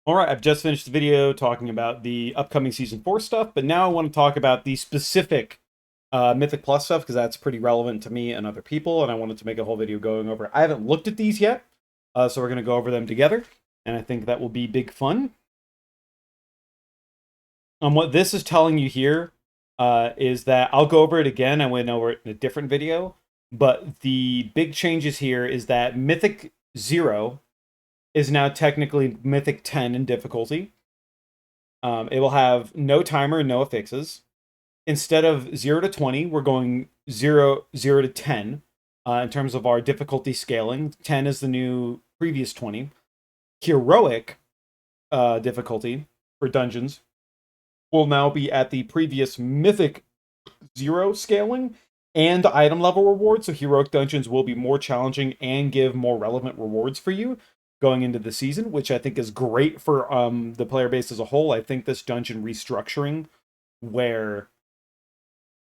Alright, I've just finished the video talking about the upcoming Season 4 stuff, but now I want to talk about the specific Mythic Plus stuff, because that's pretty relevant to me and other people, and I wanted to make a whole video going over it. I haven't looked at these yet, so we're going to go over them together, and I think that will be big fun. What this is telling you here is that I'll go over it again. I went over it in a different video, but the big changes here is that Mythic 0 is now technically Mythic 10 in difficulty. It will have no timer, no affixes. Instead of 0 to 20, we're going 0 to 10 in terms of our difficulty scaling. 10 is the new previous 20. Heroic difficulty for dungeons will now be at the previous Mythic 0 scaling and item level rewards. So heroic dungeons will be more challenging and give more relevant rewards for you going into the season, which I think is great for the player base as a whole. I think this dungeon restructuring where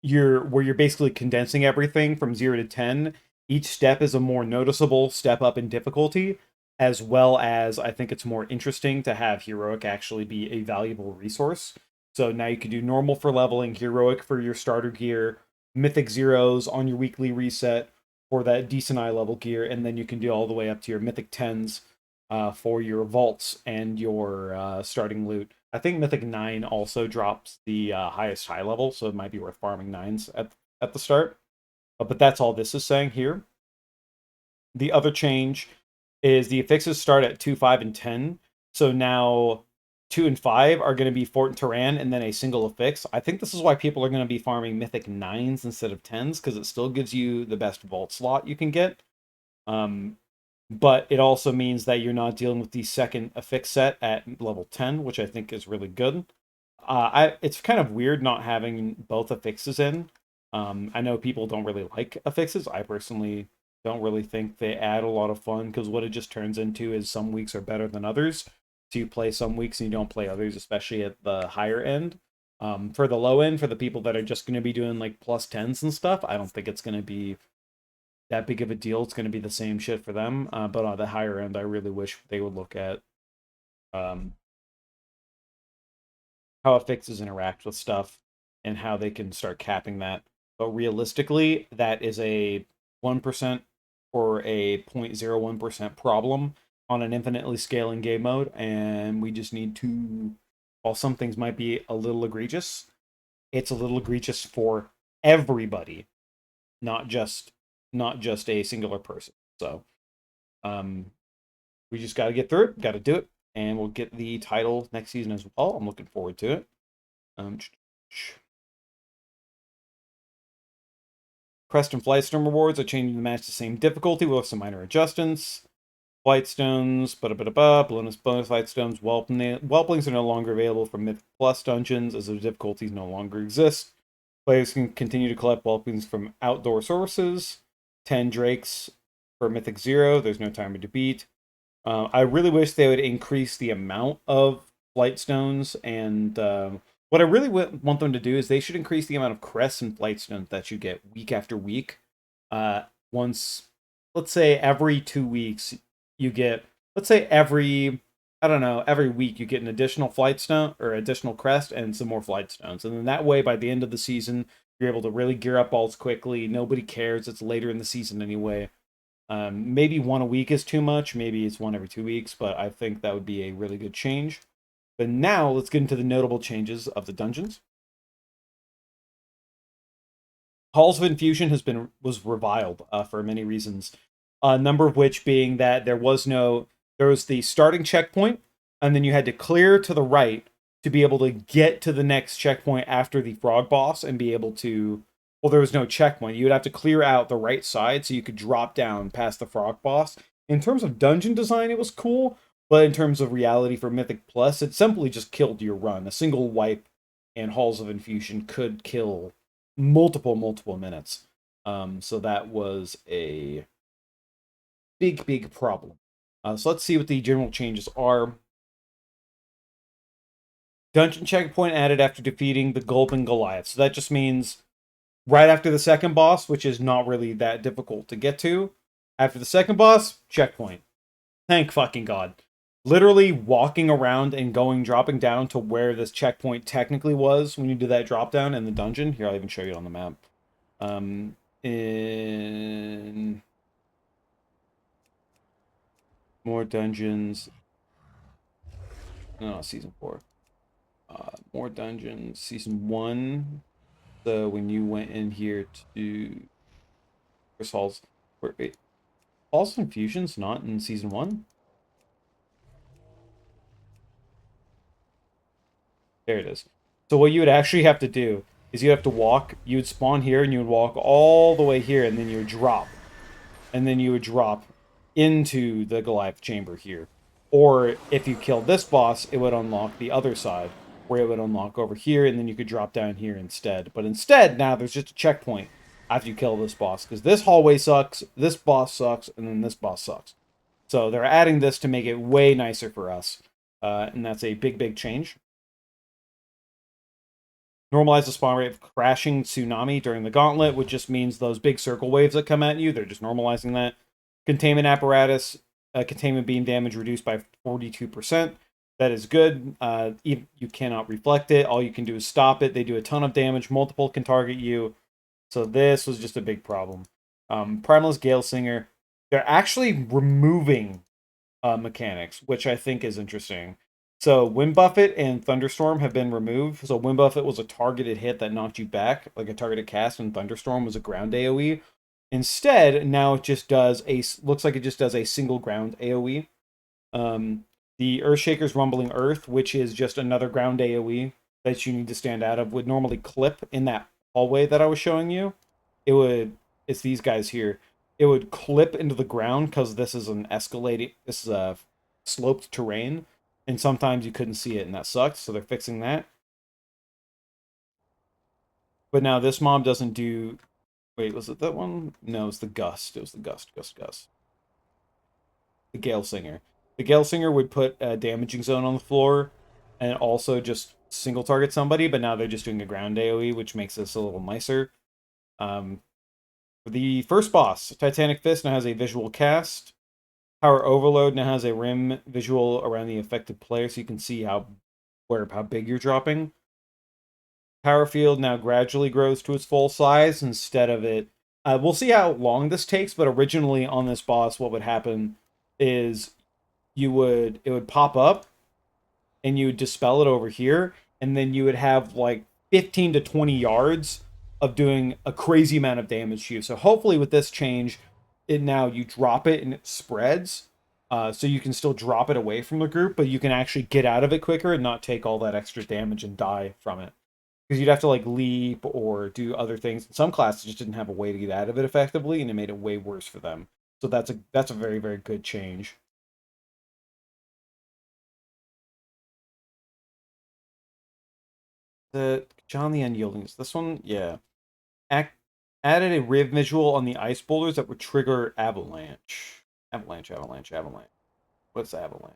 you're basically condensing everything from 0 to 10, each step is a more noticeable step up in difficulty, as well as I think it's more interesting to have heroic actually be a valuable resource. So now you can do normal for leveling, heroic for your starter gear, mythic zeros on your weekly reset for that decent eye level gear, and then you can do all the way up to your mythic 10s for your vaults and your starting loot. I think Mythic 9 also drops the highest high level, so it might be worth farming 9s at the start. But that's all this is saying here. The other change is the affixes start at 2, 5, and 10. So now 2 and 5 are going to be Fort and Terran and then a single affix. I think this is why people are going to be farming Mythic 9s instead of 10s, because it still gives you the best vault slot you can get. But it also means that you're not dealing with the second affix set at level 10, which I think is really good. It's kind of weird not having both affixes in. I know people don't really like affixes. I personally don't really think they add a lot of fun, because what it just turns into is some weeks are better than others. So you play some weeks and you don't play others, especially at the higher end. For the low end, for the people that are just going to be doing like plus 10s and stuff, I don't think it's going to be that big of a deal. It's going to be the same shit for them. But on the higher end, I really wish they would look at how affixes interact with stuff and how they can start capping that. But realistically, that is a 1% or a 0.01% problem on an infinitely scaling game mode, and we just need to, while some things might be a little egregious, it's a little egregious for everybody, not just a singular person. So we just got to get through it, got to do it, and we'll get the title next season as well. I'm looking forward to it. Crest and Flightstone rewards are changing the match to the same difficulty with some minor adjustments. Flightstones, bonus Flightstones. Whelplings are no longer available from Mythic Plus dungeons, as their difficulties no longer exist. Players can continue to collect Whelplings from outdoor sources. 10 Drakes for Mythic 0. There's no timer to beat. I really wish they would increase the amount of Flightstones, and what I really want them to do is they should increase the amount of crests and Flightstones that you get week after week. Once, let's say every 2 weeks, you get, let's say every week you get an additional Flightstone or additional crest and some more Flightstones. And then that way, by the end of the season, you're able to really gear up balls quickly. Nobody cares. It's later in the season anyway. Maybe one a week is too much. Maybe it's one every 2 weeks, but I think that would be a really good change. But now let's get into the notable changes of the dungeons. Halls of Infusion was reviled for many reasons. A number of which being that there was the starting checkpoint, and then you had to clear to the right to be able to get to the next checkpoint after the frog boss and be able to, well, there was no checkpoint. You would have to clear out the right side so you could drop down past the frog boss. In terms of dungeon design, it was cool, but in terms of reality for Mythic Plus, it simply just killed your run. A single wipe in Halls of Infusion could kill multiple minutes. So that was a big problem. So let's see what the general changes are. Dungeon checkpoint added after defeating the Gulping Goliath. So that just means right after the second boss, which is not really that difficult to get to. After the second boss, checkpoint. Thank fucking God. literally walking around and dropping down to where this checkpoint technically was when you did that drop down in the dungeon. Here, I'll even show you on the map. In more dungeons. No, season 4. More dungeons, season 1. So when you went in here to Halls, wait, Halls Infusion's not in season 1. There it is. So what you would actually have to do is you have to walk. You would spawn here and you would walk all the way here, and then you would drop, and then you would drop into the Goliath chamber here. Or if you killed this boss, it would unlock the other side, where it would unlock over here, and then you could drop down here instead. But instead, now there's just a checkpoint after you kill this boss, because this hallway sucks, this boss sucks, and then this boss sucks. So they're adding this to make it way nicer for us, and that's a big change. Normalize the spawn rate of crashing tsunami during the gauntlet, which just means those big circle waves that come at you, they're just normalizing that. Containment apparatus, containment beam damage reduced by 42%. That is good. You cannot reflect it. All you can do is stop it. They do a ton of damage. Multiple can target you. So this was just a big problem. Primalist Gale Singer. They're actually removing mechanics, which I think is interesting. So Wind Buffet and Thunderstorm have been removed. So Wind Buffet was a targeted hit that knocked you back, like a targeted cast, and Thunderstorm was a ground AoE. Instead, now it just does looks like it just does a single ground AoE. The Earthshaker's Rumbling Earth, which is just another ground AoE that you need to stand out of, would normally clip in that hallway that I was showing you. It's these guys here. It would clip into the ground because this is a sloped terrain. And sometimes you couldn't see it, and that sucked, so they're fixing that. But now this mob doesn't do... Wait, was it that one? No, it's the Gust. It was the Gust. The Gale Singer. The Gale Singer would put a damaging zone on the floor and also just single target somebody, but now they're just doing a ground AoE, which makes this a little nicer. The first boss, Titanic Fist, now has a visual cast. Power Overload now has a rim visual around the affected player, so you can see how big you're dropping. Power Field now gradually grows to its full size instead of it. We'll see how long this takes, but originally on this boss, what would happen is it would pop up, and you would dispel it over here, and then you would have like 15 to 20 yards of doing a crazy amount of damage to you. So hopefully with this change, now you drop it and it spreads, so you can still drop it away from the group, but you can actually get out of it quicker and not take all that extra damage and die from it, because you'd have to like leap or do other things. Some classes just didn't have a way to get out of it effectively, and it made it way worse for them. So that's a very good change. The John the Unyielding is this one, yeah. Added a riv visual on the ice boulders that would trigger avalanche. Avalanche. What's avalanche?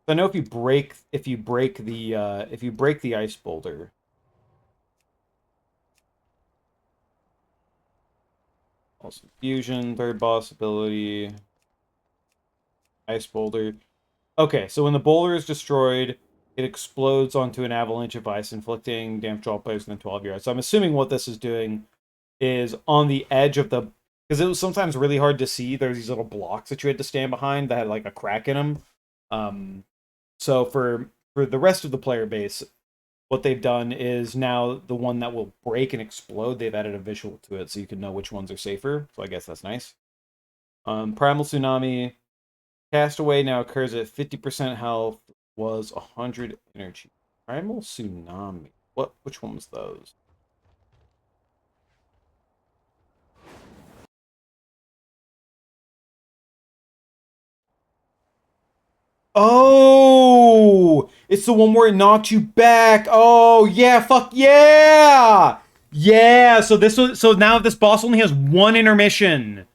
So I know if you break the ice boulder. Also fusion, third boss ability. Ice boulder. Okay, so when the boulder is destroyed, it explodes onto an avalanche of ice, inflicting damage to all players within 12 yards. So I'm assuming what this is doing is on the edge of the... Because it was sometimes really hard to see. There's these little blocks that you had to stand behind that had like a crack in them. So for the rest of the player base, what they've done is now the one that will break and explode, they've added a visual to it so you can know which ones are safer. So I guess that's nice. Primal Tsunami. Castaway now occurs at 50% health, was 100 energy. Primal Tsunami. Which one was those? Oh! It's the one where it knocked you back. Oh, yeah, fuck yeah! Yeah, so now this boss only has one intermission.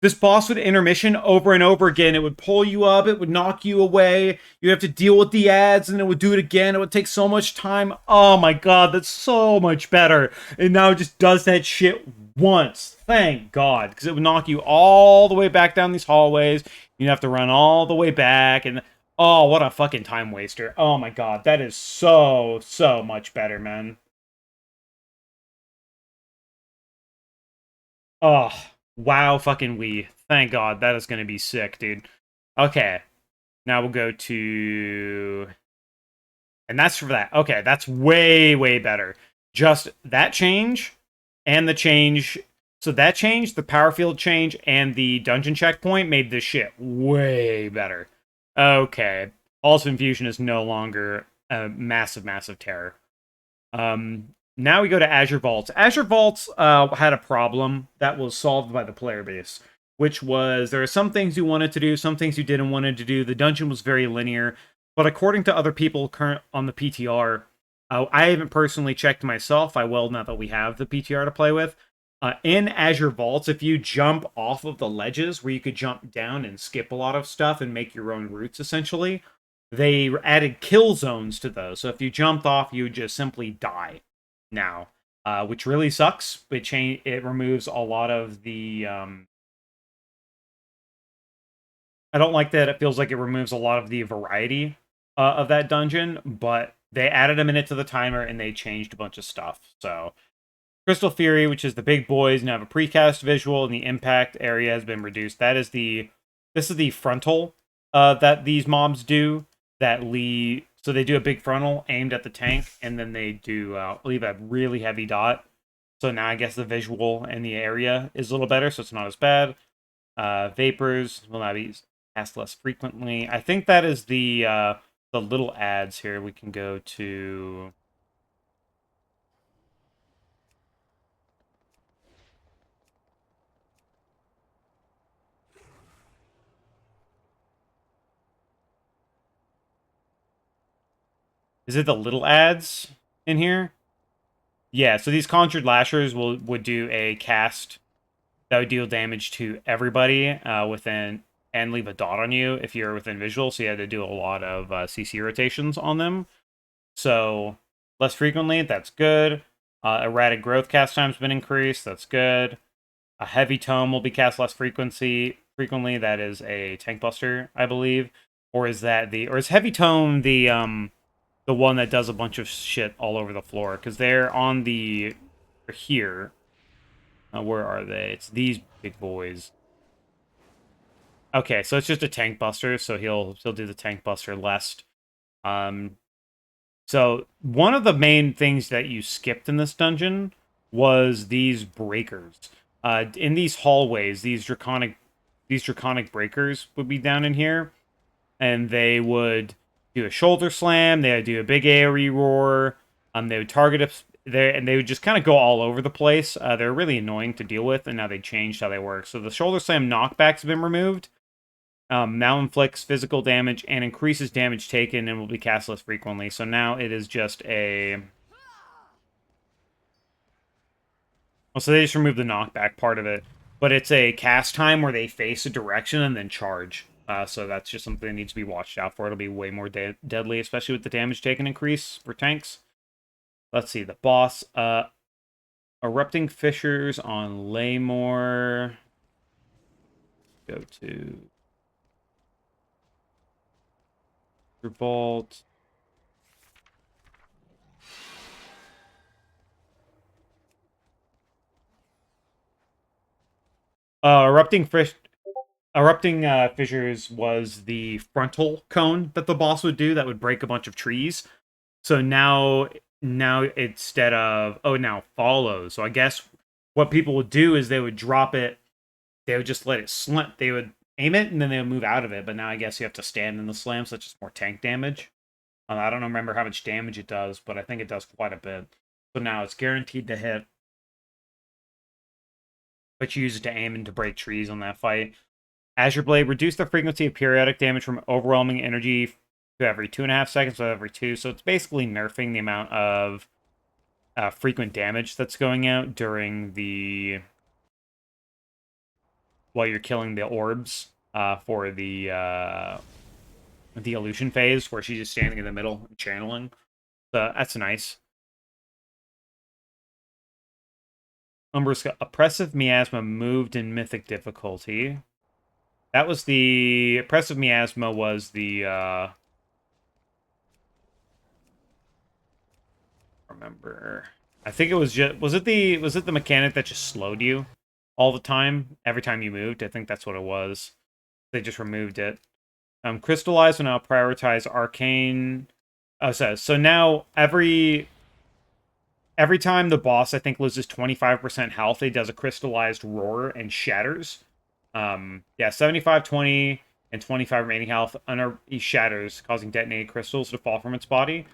This boss would intermission over and over again. It would pull you up. It would knock you away. You have to deal with the ads, and it would do it again. It would take so much time. Oh my god, that's so much better. And now it just does that shit once. Thank God. Because it would knock you all the way back down these hallways. You'd have to run all the way back. And oh, what a fucking time waster. Oh my God. That is so, so much better, man. Oh, wow fucking Wii. Thank God. That is going to be sick, dude. Okay. Now we'll go to... And that's for that. Okay, that's way, way better. Just that change and the change. So that change, the power field change, and the dungeon checkpoint made this shit way better. Okay. Also, Infusion is no longer a massive, massive terror. Now we go to Azure Vaults. Azure Vaults had a problem that was solved by the player base, which was there are some things you wanted to do, some things you didn't want to do. The dungeon was very linear, but according to other people current on the PTR, I haven't personally checked myself. I will now that we have the PTR to play with. In Azure Vaults, if you jump off of the ledges where you could jump down and skip a lot of stuff and make your own routes, essentially, they added kill zones to those. So if you jumped off, you would just simply die now, which really sucks. It removes a lot of the. I don't like that. It feels like it removes a lot of the variety of that dungeon, but they added a minute to the timer and they changed a bunch of stuff. So Crystal Fury, which is the big boys, now have a precast visual, and the impact area has been reduced. This is the frontal that these mobs do. So they do a big frontal aimed at the tank, and then they do leave a really heavy dot. So now I guess the visual and the area is a little better, so it's not as bad. Vapors will now be cast less frequently. I think that is the little ads here. We can go to. Is it the little ads in here? Yeah, so these Conjured Lashers would do a cast that would deal damage to everybody within and leave a dot on you if you're within visual. So you had to do a lot of CC rotations on them. So less frequently, that's good. Erratic growth cast time's been increased. That's good. A heavy tome will be cast less frequently. That is a tank buster, I believe. Or is heavy tome the one that does a bunch of shit all over the floor? Because they're on the here. Where are they? It's these big boys. Okay, so it's just a tank buster, so he'll do the tank buster less. So one of the main things that you skipped in this dungeon was these breakers. In these hallways, these draconic breakers would be down in here, and they would do a shoulder slam. They would do a big AoE roar. They would target us there, and they would just kind of go all over the place. They're really annoying to deal with, and now they changed how they work. So the shoulder slam knockbacks have been removed. Now inflicts physical damage and increases damage taken and will be cast less frequently. So now it is just a... Well, so they just removed the knockback part of it. But it's a cast time where they face a direction and then charge. So that's just something that needs to be watched out for. It'll be way more deadly, especially with the damage taken increase for tanks. Let's see, the boss. Erupting Fissures on Laymore. Go to... Vault. Erupting Fissures was the frontal cone that the boss would do that would break a bunch of trees. So now instead of now follows. So I guess what people would do is they would drop it. They would just let it slam. They would aim it and then they would move out of it. But now I guess you have to stand in the slam, so it's just more tank damage. I don't remember how much damage it does, but I think it does quite a bit. So now it's guaranteed to hit. But you use it to aim and to break trees on that fight. Azure Blade, reduce the frequency of periodic damage from overwhelming energy to every 2.5 seconds, so every 2. So it's basically nerfing the amount of frequent damage that's going out during while you're killing the orbs for the illusion phase, where she's just standing in the middle and channeling. So that's nice. Umbrusca. Oppressive Miasma moved in Mythic difficulty. That was the... Oppressive Miasma was the, remember. I think it was just... Was it the mechanic that just slowed you all the time? Every time you moved? I think that's what it was. They just removed it. Crystallize will now prioritize Arcane... Oh, so now every time the boss, I think, loses 25% health, he does a crystallized roar and shatters. Yeah, 75, 20, and 25 remaining health. He shatters, causing detonated crystals to fall from its body.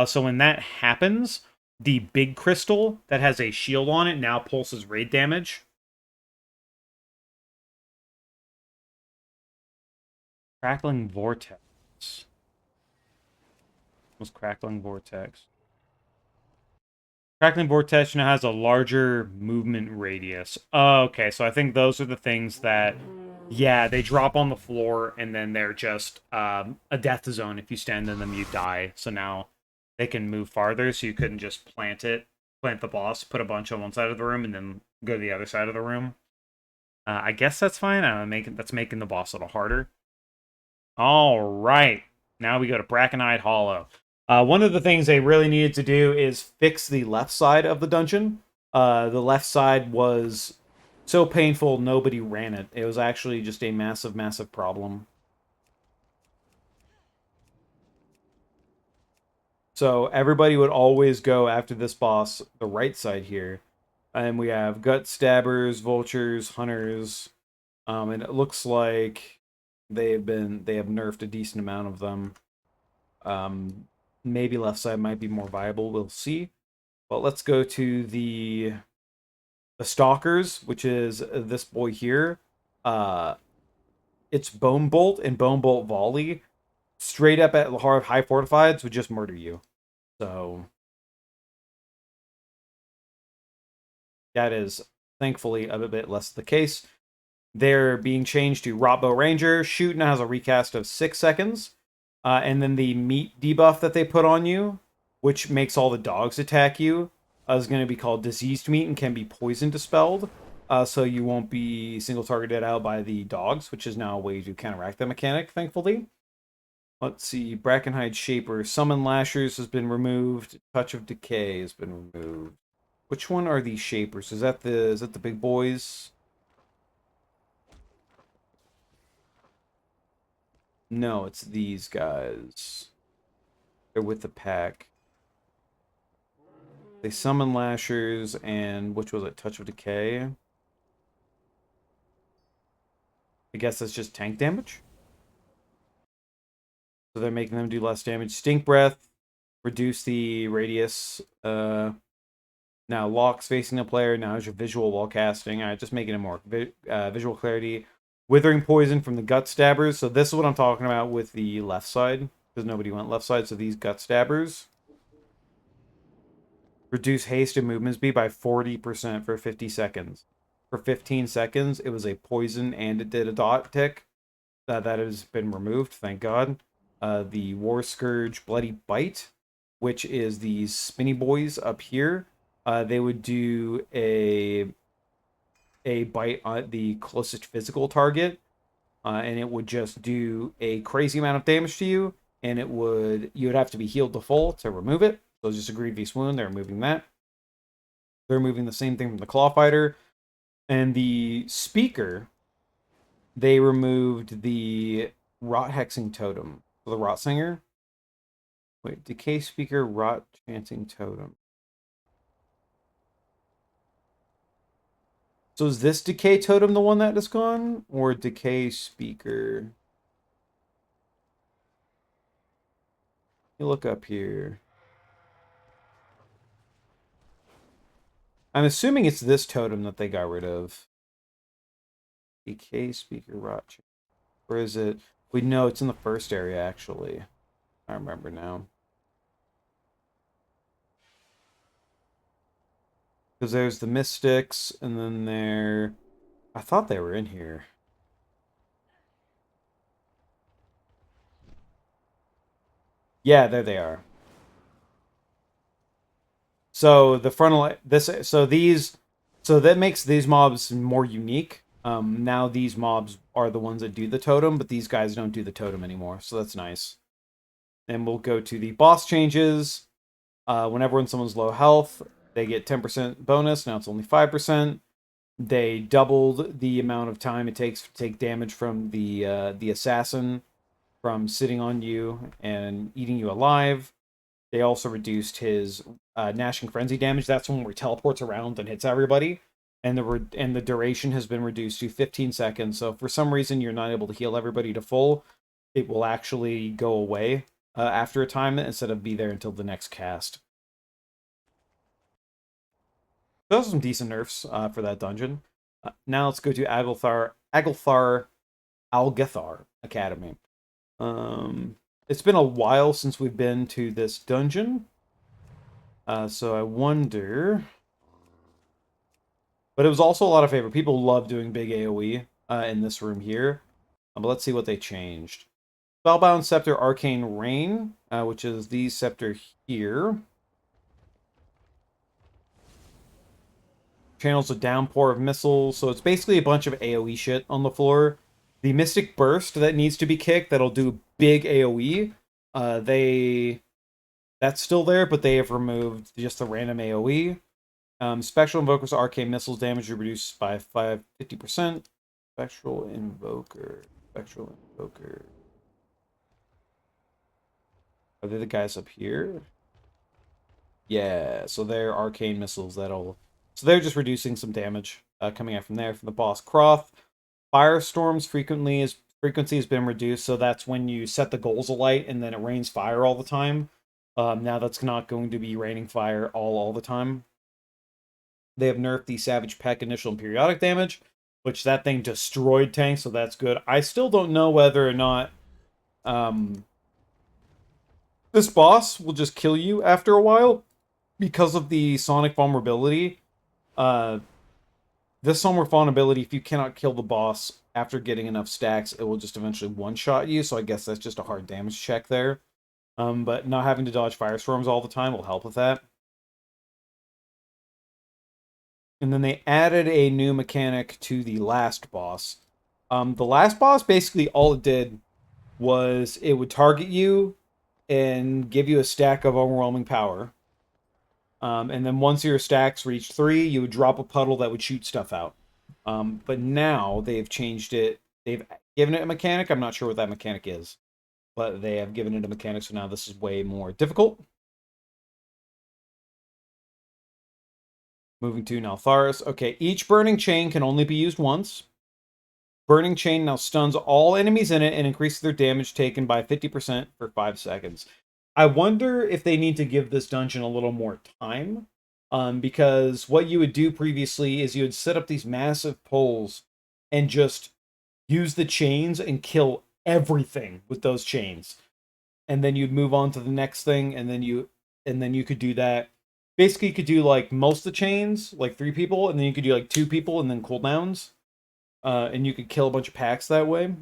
So when that happens, the big crystal that has a shield on it now pulses raid damage. Crackling Vortex. Was Crackling Vortex. Crackling Vortex now has a larger movement radius. Oh, okay, so I think those are the things that, yeah, they drop on the floor and then they're just a death zone. If you stand in them, you die. So now they can move farther, so you couldn't just plant the boss, put a bunch on one side of the room, and then go to the other side of the room. I guess that's fine. That's making the boss a little harder. All right, now we go to Brackenhide Hollow. One of the things they really needed to do is fix the left side of the dungeon. The left side was so painful, nobody ran it. It was actually just a massive, massive problem. So everybody would always go after this boss, the right side here. And we have gut stabbers, vultures, hunters. And it looks like they have nerfed a decent amount of them. Maybe left side might be more viable. We'll see. But let's go to the stalkers, which is this boy here. It's Bone Bolt and Bone Bolt Volley. Straight up at high fortifieds would just murder you. So that is thankfully a bit less the case. They're being changed to Rotbow Ranger. Shoot now has a recast of 6 seconds. And then the meat debuff that they put on you, which makes all the dogs attack you, is going to be called Diseased Meat and can be poison dispelled. So you won't be single targeted out by the dogs, which is now a way to counteract that mechanic, thankfully. Let's see. Brackenhide Shaper. Summon Lashers has been removed. Touch of Decay has been removed. Which one are these Shapers? Is that the big boys? No, it's these guys. They're with the pack. They summon Lashers and which was it? Touch of Decay. I guess that's just tank damage. So they're making them do less damage. Stink Breath, reduce the radius. Now locks facing the player. Now is your visual while casting. All right, just making it more visual clarity. Withering Poison from the Gut Stabbers. So this is what I'm talking about with the left side, because nobody went left side. So these Gut Stabbers. Reduce haste and movement speed by 40% for 50 seconds. For 15 seconds, it was a poison and it did a dot tick. That has been removed, thank God. The War Scourge Bloody Bite, which is these spinny boys up here. They would do a bite on the closest physical target, and it would just do a crazy amount of damage to you, and you would have to be healed to full to remove it. So it's just a grievous wound. They're removing that. They're removing the same thing from the Claw Fighter. And the Speaker, they removed the Rot Hexing Totem. The Rot Singer. Wait, Decay Speaker, Rot Chanting Totem. So is this Decay Totem the one that is gone? Or Decay Speaker? You look up here. I'm assuming it's this totem that they got rid of. Decay Speaker, Rot Chanting. Or is it... We know it's in the first area, actually. I remember now. Because there's the Mystics, and then there... I thought they were in here. Yeah, there they are. So the frontal... So these So that makes these mobs more unique. Now these mobs are the ones that do the totem, but these guys don't do the totem anymore, so that's nice. And we'll go to the boss changes. Whenever when someone's low health, they get 10% bonus. Now it's only 5%. They doubled the amount of time it takes to take damage from the assassin from sitting on you and eating you alive. They also reduced his Gnashing Frenzy damage. That's one where he teleports around and hits everybody. And the duration has been reduced to 15 seconds. So if for some reason you're not able to heal everybody to full, it will actually go away after a time instead of be there until the next cast. Those are some decent nerfs for that dungeon. Now let's go to Algeth'ar Academy. It's been a while since we've been to this dungeon. So I wonder... But it was also a lot of favor. People love doing big AoE in this room here. But let's see what they changed. Spellbound Scepter Arcane Rain, which is the scepter here. Channels a downpour of missiles. So it's basically a bunch of AoE shit on the floor. The Mystic Burst that needs to be kicked, that'll do big AoE. That's still there, but they have removed just the random AoE. Spectral Invoker's arcane missiles damage reduced by 50%. Spectral Invoker. Are they the guys up here? Yeah, so they're arcane missiles that'll... So they're just reducing some damage coming out from there. From the boss Croth. Firestorms frequency has been reduced, so that's when you set the goals alight and then it rains fire all the time. Now that's not going to be raining fire all the time. They have nerfed the Savage Peck initial and periodic damage, which that thing destroyed tanks, so that's good. I still don't know whether or not this boss will just kill you after a while because of the sonic vulnerability. This sonic vulnerability, if you cannot kill the boss after getting enough stacks, it will just eventually one-shot you, so I guess that's just a hard damage check there. But not having to dodge firestorms all the time will help with that. And then they added a new mechanic to the last boss. The last boss, basically all it did was it would target you and give you a stack of overwhelming power. And then once your stacks reached 3, you would drop a puddle that would shoot stuff out. But now they've changed it. They've given it a mechanic. I'm not sure what that mechanic is. But they have given it a mechanic, so now this is way more difficult. Moving to Neltharus. Okay, each Burning Chain can only be used once. Burning Chain now stuns all enemies in it and increases their damage taken by 50% for 5 seconds. I wonder if they need to give this dungeon a little more time. Because what you would do previously is you would set up these massive poles and just use the chains and kill everything with those chains. And then you'd move on to the next thing, and then you could do that. Basically, you could do like most of the chains, like 3 people, and then you could do like 2 people and then cooldowns. And you could kill a bunch of packs that way.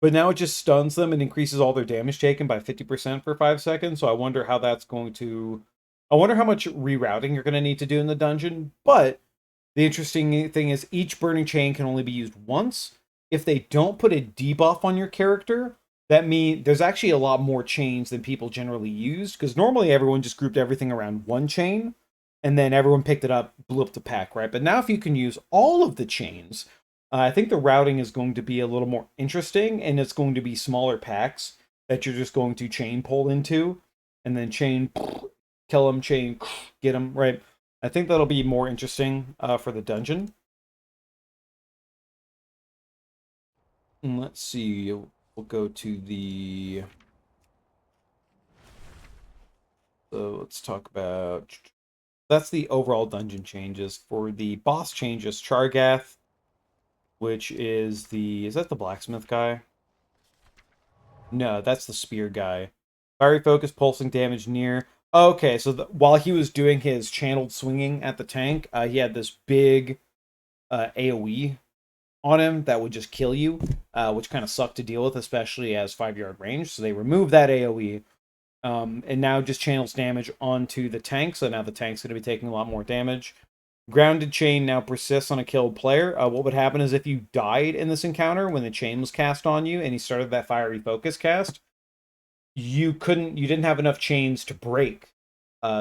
But now it just stuns them and increases all their damage taken by 50% for 5 seconds. So I wonder how that's going to... I wonder how much rerouting you're going to need to do in the dungeon. But the interesting thing is each Burning Chain can only be used once. If they don't put a debuff on your character, that means there's actually a lot more chains than people generally use. Because normally everyone just grouped everything around one chain. And then everyone picked it up, blew up the pack, right? But now if you can use all of the chains... I think the routing is going to be a little more interesting, and it's going to be smaller packs that you're just going to chain pull into, and then chain, kill them, chain, get them, right? I think that'll be more interesting for the dungeon. And let's see, we'll go to the... So let's talk about... That's the overall dungeon changes. For the boss changes, Chargath, which is the... Is that the blacksmith guy? No, that's the spear guy. Fiery focus, pulsing damage near. Okay, so while he was doing his channeled swinging at the tank, he had this big AoE on him that would just kill you, which kind of sucked to deal with, especially as 5-yard range. So they removed that AoE. and now just channels damage onto the tank. So now the tank's going to be taking a lot more damage. Grounded chain now persists on a killed player. What would happen is if you died in this encounter when the chain was cast on you and you started that fiery focus cast, you didn't have enough chains to break.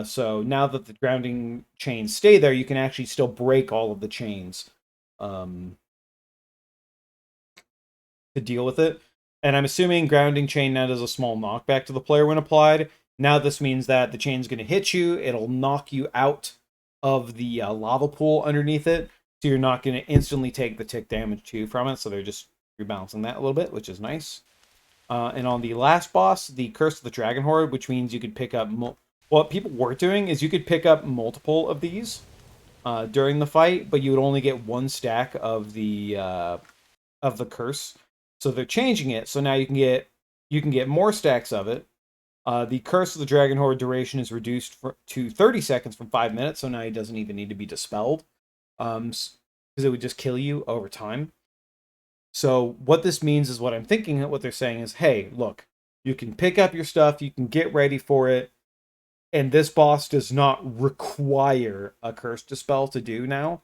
So now that the grounding chains stay there, you can actually still break all of the chains to deal with it. And I'm assuming grounding chain now does a small knockback to the player when applied. Now this means that the chain's going to hit you. It'll knock you out of the lava pool underneath it. So you're not going to instantly take the tick damage too from it. So they're just rebalancing that a little bit, which is nice. And on the last boss, the Curse of the Dragon Horde, which means you could pick up... what people were doing is you could pick up multiple of these during the fight, but you would only get one stack of the curse. So they're changing it, so now you can get more stacks of it. The Curse of the Dragon Horde duration is reduced to 30 seconds from 5 minutes, so now it doesn't even need to be dispelled, because it would just kill you over time. So what this means is what I'm thinking, what they're saying is, hey, look, you can pick up your stuff, you can get ready for it, and this boss does not require a curse dispel to do now.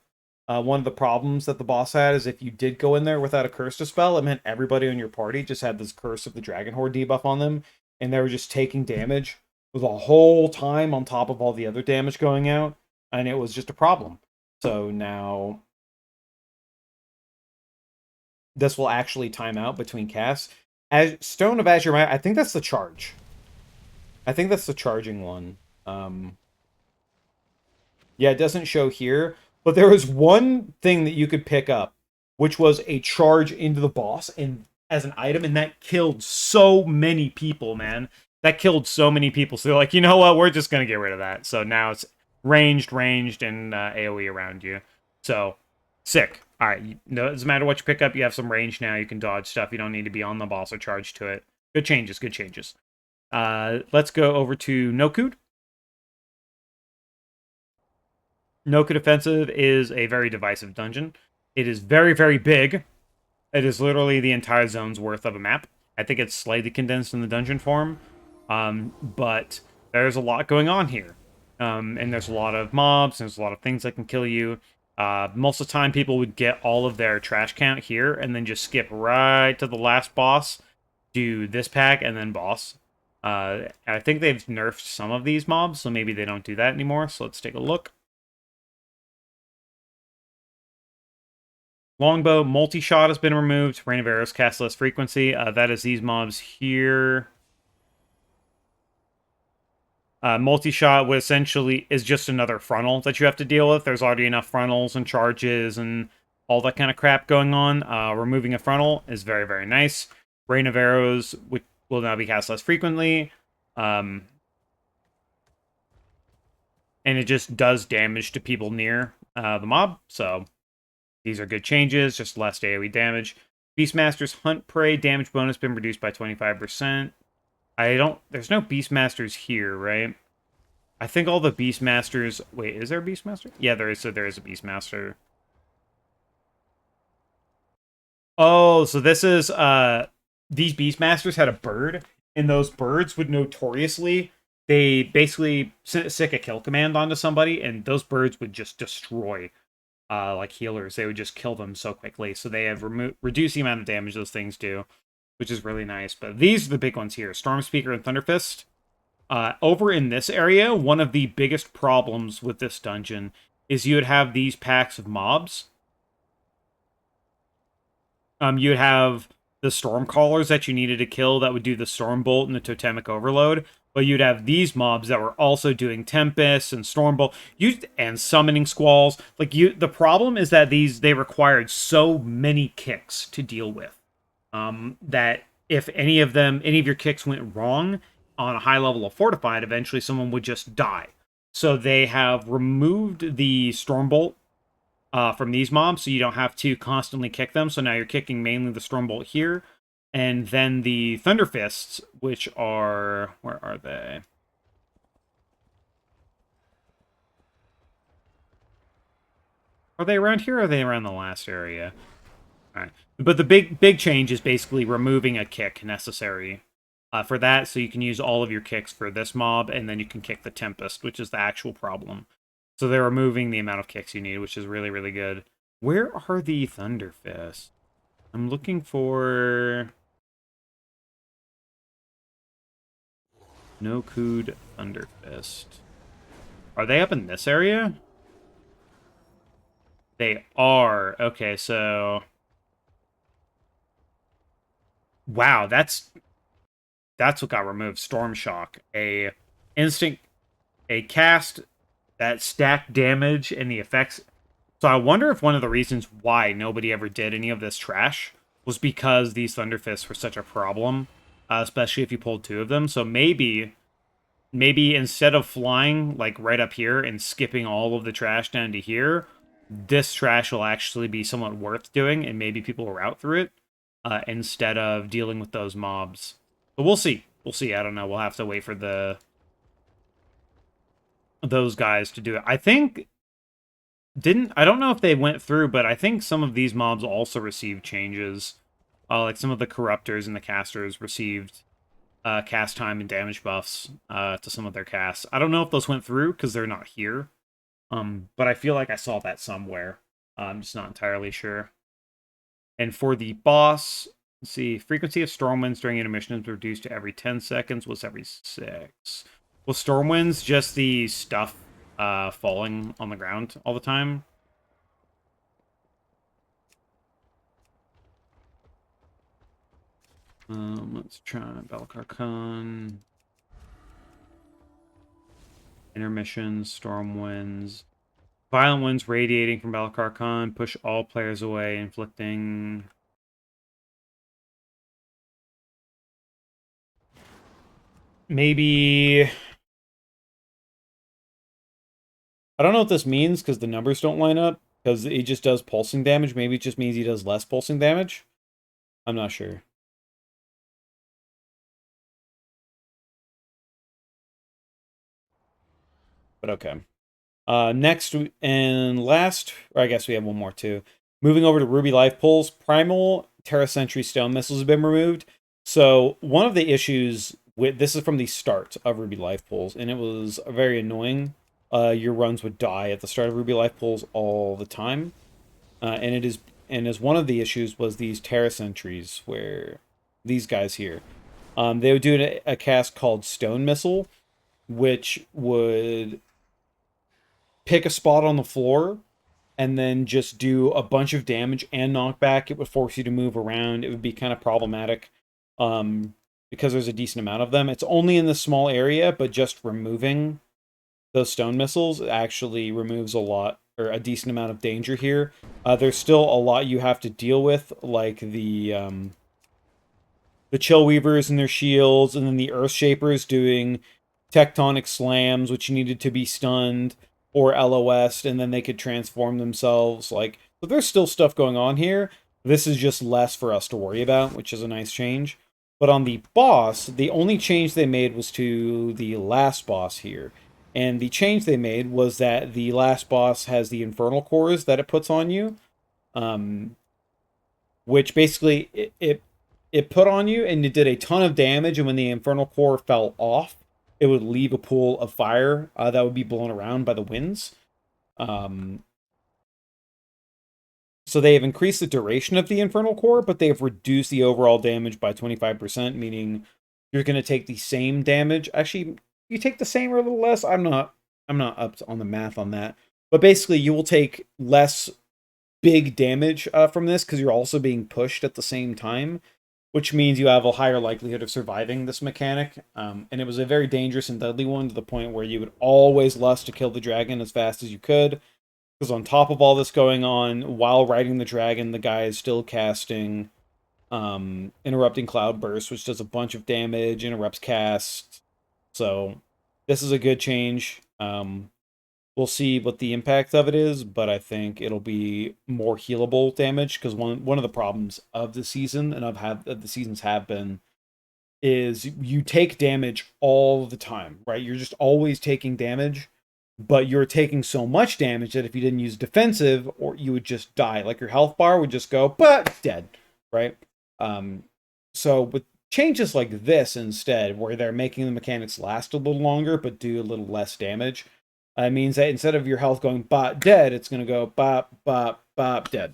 One of the problems that the boss had is if you did go in there without a curse dispel, it meant everybody on your party just had this Curse of the Dragon Horde debuff on them, and they were just taking damage the whole time on top of all the other damage going out, and it was just a problem. So now this will actually time out between casts. As Stone of Azure, I think that's the charge. I think that's the charging one. Yeah, it doesn't show here, but there was one thing that you could pick up, which was a charge into the boss and as an item, and that killed so many people, man. That killed so many people. So they're like, you know what? We're just gonna get rid of that. So now it's ranged, and AoE around you. So sick. All right, it doesn't matter what you pick up. You have some range now. You can dodge stuff. You don't need to be on the boss or charge to it. Good changes. Good changes. Let's go over to Nokhud. Nokhud Offensive is a very divisive dungeon. It is very, very big. It is literally the entire zone's worth of a map. I think it's slightly condensed in the dungeon form, but there's a lot going on here. And there's a lot of mobs, there's a lot of things that can kill you. Most of the time, people would get all of their trash count here and then just skip right to the last boss, do this pack, and then boss. I think they've nerfed some of these mobs, so maybe they don't do that anymore. So let's take a look. Longbow multi-shot has been removed. Rain of Arrows cast less frequency. That is these mobs here. Multi-shot would essentially is just another frontal that you have to deal with. There's already enough frontals and charges and all that kind of crap going on. Removing a frontal is very, very nice. Rain of Arrows will now be cast less frequently. And it just does damage to people near the mob, so these are good changes, just less AoE damage. Beastmaster's Hunt Prey damage bonus been reduced by 25%. There's no Beastmasters here, right? I think all the Beastmasters... Wait, is there a Beastmaster? Yeah, there is, so there is a Beastmaster. Oh, so this is, these Beastmasters had a bird, and those birds would notoriously... They basically sick a kill command onto somebody, and those birds would just destroy like healers. They would just kill them so quickly. So they have reduced the amount of damage those things do, which is really nice. But these are the big ones here. Stormspeaker and Thunderfist. Over in this area, one of the biggest problems with this dungeon is you would have these packs of mobs. You would have the Stormcallers that you needed to kill that would do the Stormbolt and the Totemic Overload. But you'd have these mobs that were also doing Tempest and Stormbolt and summoning Squalls. The problem is that they required so many kicks to deal with. That if any of your kicks went wrong on a high level of Fortified, eventually someone would just die. So they have removed the Stormbolt from these mobs, so you don't have to constantly kick them. So now you're kicking mainly the Stormbolt here. And then the Thunderfists, which are... Where are they? Are they around here, or are they around the last area? Alright. But the big change is basically removing a kick necessary for that, so you can use all of your kicks for this mob, and then you can kick the Tempest, which is the actual problem. So they're removing the amount of kicks you need, which is really, really good. Where are the Thunderfists? I'm looking for Nokhud Thunderfist. Are they up in this area? They are. Okay, so wow, that's what got removed. Storm Shock, a instant, a cast that stacked damage and the effects. So I wonder if one of the reasons why nobody ever did any of this trash was because these Thunderfists were such a problem, especially if you pulled two of them. So maybe instead of flying like right up here and skipping all of the trash down to here, this trash will actually be somewhat worth doing, and maybe people will route through it instead of dealing with those mobs. But we'll see. We'll see. I don't know. We'll have to wait for those guys to do it. I think I don't know if they went through, but I think some of these mobs also received changes. Like some of the corruptors and the casters received cast time and damage buffs to some of their casts. I don't know if those went through because they're not here. But I feel like I saw that somewhere. I'm just not entirely sure. And for the boss, let's see, frequency of storm winds during intermission is reduced to every 10 seconds. What's every 6? Well, storm winds just the stuff falling on the ground all the time? Let's try Algeth'ar Academy. Intermission, storm winds. Violent winds radiating from Algeth'ar Academy push all players away, inflicting... Maybe... I don't know what this means, because the numbers don't line up, because he just does pulsing damage. Maybe it just means he does less pulsing damage. I'm not sure. But okay. Next and last, or I guess we have one more too. Moving over to Ruby Life Pulls, Primal Terra Sentry Stone Missiles have been removed. So one of the issues with this is from the start of Ruby Life Pulls, and it was very annoying. Your runs would die at the start of Ruby Life Pulls all the time, and as one of the issues was these Terra Sentries, where these guys here, they would do a cast called Stone Missile, which would pick a spot on the floor and then just do a bunch of damage and knockback. It would force you to move around. It would be kind of problematic because there's a decent amount of them. It's only in this small area, but just removing those stone missiles actually removes a lot, or a decent amount of danger here. There's still a lot you have to deal with, like the Chill Weavers and their shields, and then the Earth Shapers doing tectonic slams, which needed to be stunned or LOS'd, and then they could transform themselves. Like, so there's still stuff going on here. This is just less for us to worry about, which is a nice change. But on the boss, the only change they made was to the last boss here. And the change they made was that the last boss has the infernal cores that it puts on you, which basically it put on you, and it did a ton of damage, and when the infernal core fell off, it would leave a pool of fire that would be blown around by the winds. So they have increased the duration of the infernal core, but they have reduced the overall damage by 25%, meaning you're going to take the same damage. Actually, you take the same or a little less. I'm not up on the math on that. But basically, you will take less big damage from this because you're also being pushed at the same time, which means you have a higher likelihood of surviving this mechanic. And it was a very dangerous and deadly one, to the point where you would always lust to kill the dragon as fast as you could. Because on top of all this going on, while riding the dragon, the guy is still casting Interrupting Cloud Burst, which does a bunch of damage, interrupts cast. So this is a good change. We'll see what the impact of it is, but I think it'll be more healable damage, because one of the problems of the season, and the seasons have been, is you take damage all the time, right? You're just always taking damage, but you're taking so much damage that if you didn't use defensive, or you would just die. Like your health bar would just go, but dead, right? So with changes like this instead, where they're making the mechanics last a little longer but do a little less damage, means that instead of your health going bop dead, it's going to go bop bop bop dead,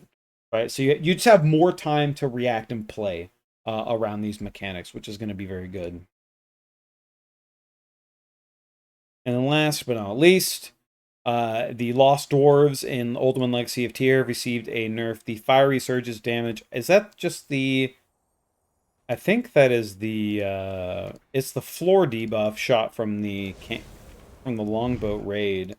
right? So you just have more time to react and play around these mechanics, which is going to be very good. And then last but not least, the Lost Dwarves in Ultimate Legacy of Tyr received a nerf. The Fiery Surge's damage. Is that just the... I think that is the... it's the floor debuff shot from the longboat raid.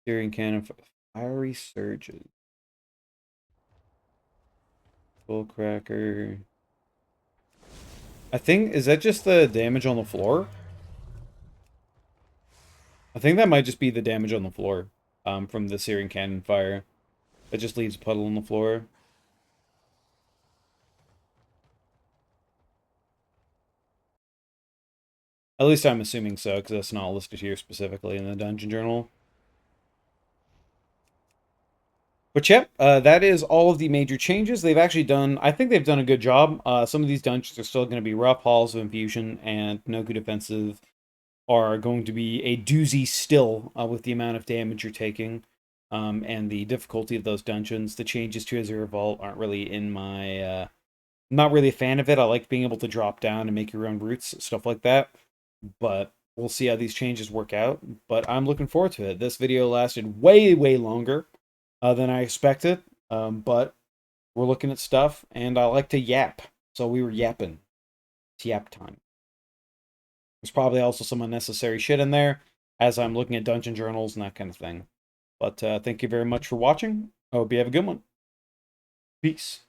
Searing cannon, Fiery Surges. Bullcracker. I think, is that just the damage on the floor? I think that might just be the damage on the floor from the Searing Cannon fire. It just leaves a puddle on the floor. At least I'm assuming so, because that's not listed here specifically in the Dungeon Journal. But yep, that is all of the major changes. They've actually done, I think they've done a good job. Some of these dungeons are still going to be rough. Halls of Infusion and Nokhud Offensive are going to be a doozy still with the amount of damage you're taking and the difficulty of those dungeons. The changes to Azure Vault aren't really in my... I'm not really a fan of it. I like being able to drop down and make your own routes, stuff like that. But we'll see how these changes work out. But I'm looking forward to it. This video lasted way, way longer than I expected. But we're looking at stuff, and I like to yap. So we were yapping. It's yap time. There's probably also some unnecessary shit in there as I'm looking at dungeon journals and that kind of thing. But thank you very much for watching. I hope you have a good one. Peace.